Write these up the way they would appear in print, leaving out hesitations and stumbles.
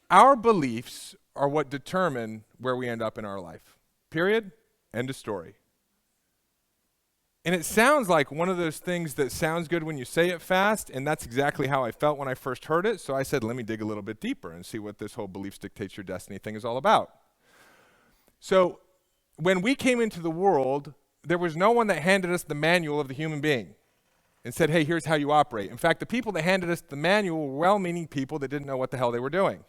Our beliefs are what determine where we end up in our life. Period. End of story. And it sounds like one of those things that sounds good when you say it fast, and that's exactly how I felt when I first heard it. So I said, let me dig a little bit deeper and see what this whole beliefs dictates your destiny thing is all about. So when we came into the world, there was no one that handed us the manual of the human being and said, hey, here's how you operate. In fact, the people that handed us the manual were well-meaning people that didn't know what the hell they were doing.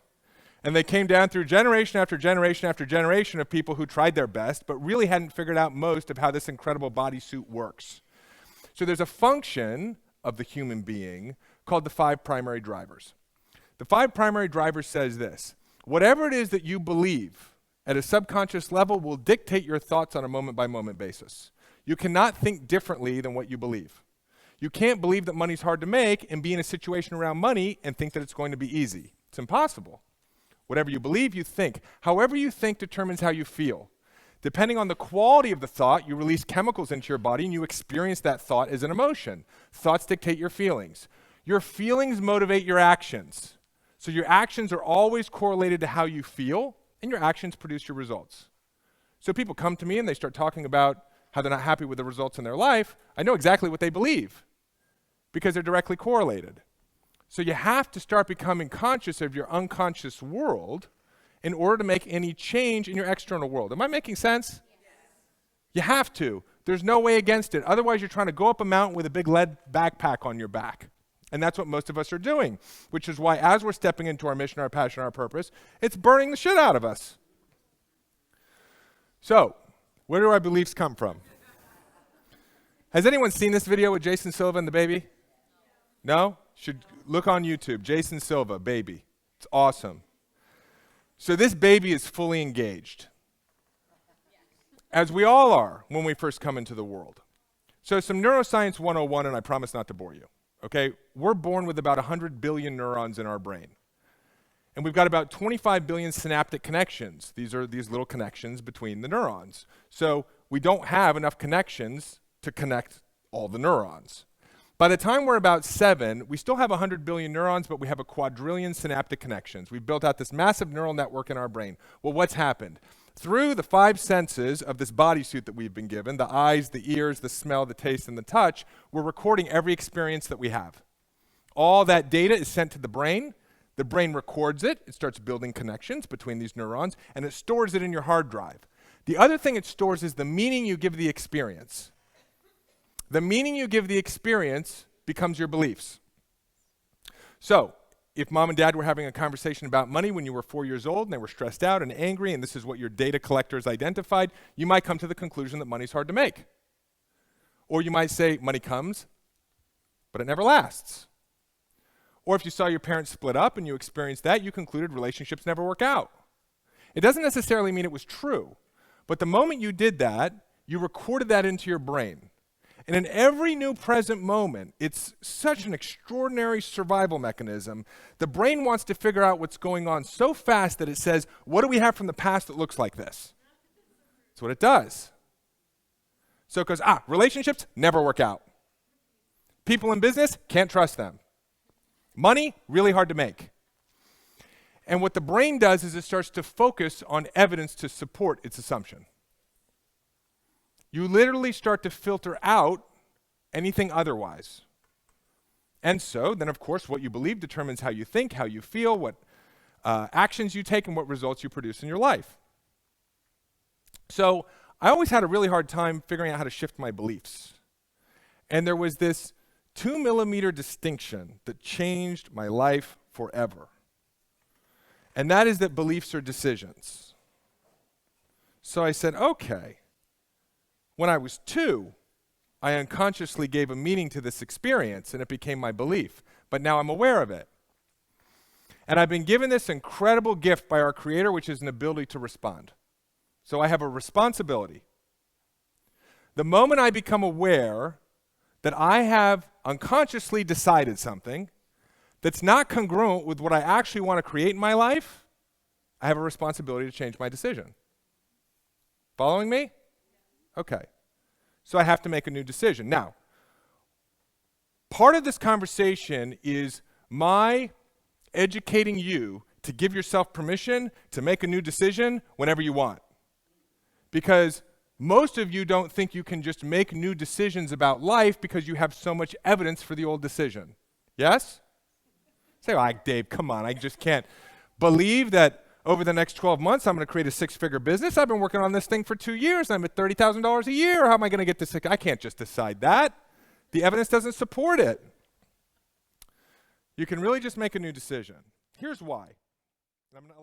And they came down through generation after generation after generation of people who tried their best, but really hadn't figured out most of how this incredible bodysuit works. So there's a function of the human being called the 5 primary drivers. The 5 primary drivers says this: whatever it is that you believe at a subconscious level will dictate your thoughts on a moment-by-moment basis. You cannot think differently than what you believe. You can't believe that money's hard to make and be in a situation around money and think that it's going to be easy. It's impossible. Whatever you believe, you think. However you think determines how you feel. Depending on the quality of the thought, you release chemicals into your body and you experience that thought as an emotion. Thoughts dictate your feelings. Your feelings motivate your actions. So your actions are always correlated to how you feel, and your actions produce your results. So people come to me and they start talking about how they're not happy with the results in their life. I know exactly what they believe because they're directly correlated. So you have to start becoming conscious of your unconscious world in order to make any change in your external world. Am I making sense? Yes. You have to. There's no way against it. Otherwise, you're trying to go up a mountain with a big lead backpack on your back. And that's what most of us are doing, which is why as we're stepping into our mission, our passion, our purpose, it's burning the shit out of us. So, where do our beliefs come from? Has anyone seen this video with Jason Silva and the baby? No? Should look on YouTube, Jason Silva, baby. It's awesome. So this baby is fully engaged, as we all are when we first come into the world. So some Neuroscience 101, and I promise not to bore you, okay? We're born with about 100 billion neurons in our brain. And we've got about 25 billion synaptic connections. These are these little connections between the neurons. So we don't have enough connections to connect all the neurons. By the time we're about 7, we still have 100 billion neurons, but we have a quadrillion synaptic connections. We've built out this massive neural network in our brain. Well, what's happened? Through the 5 senses of this bodysuit that we've been given, the eyes, the ears, the smell, the taste, and the touch, we're recording every experience that we have. All that data is sent to the brain. The brain records it. It starts building connections between these neurons, and it stores it in your hard drive. The other thing it stores is the meaning you give the experience. The meaning you give the experience becomes your beliefs. So, if mom and dad were having a conversation about money when you were 4 years old and they were stressed out and angry and this is what your data collectors identified, you might come to the conclusion that money's hard to make. Or you might say money comes, but it never lasts. Or if you saw your parents split up and you experienced that, you concluded relationships never work out. It doesn't necessarily mean it was true, but the moment you did that, you recorded that into your brain. And in every new present moment, it's such an extraordinary survival mechanism. The brain wants to figure out what's going on so fast that it says, what do we have from the past that looks like this? That's what it does. So it goes, relationships never work out. People in business, can't trust them. Money, really hard to make. And what the brain does is it starts to focus on evidence to support its assumption. You literally start to filter out anything otherwise. And so, then of course, what you believe determines how you think, how you feel, what actions you take, and what results you produce in your life. So, I always had a really hard time figuring out how to shift my beliefs. And there was this 2-millimeter distinction that changed my life forever. And that is that beliefs are decisions. So I said, okay. When I was 2, I unconsciously gave a meaning to this experience and it became my belief, but now I'm aware of it. And I've been given this incredible gift by our Creator, which is an ability to respond. So I have a responsibility. The moment I become aware that I have unconsciously decided something that's not congruent with what I actually want to create in my life, I have a responsibility to change my decision. Following me? Okay. So I have to make a new decision. Now, part of this conversation is my educating you to give yourself permission to make a new decision whenever you want. Because most of you don't think you can just make new decisions about life because you have so much evidence for the old decision. Yes? Say, oh, Dave, come on, I just can't believe that over the next 12 months I'm going to create a six-figure business. I've been working on this thing for 2 years. I'm at $30,000 a year. How am I going to get this? I can't just decide that. The evidence doesn't support it. You can really just make a new decision. Here's why. I'm gonna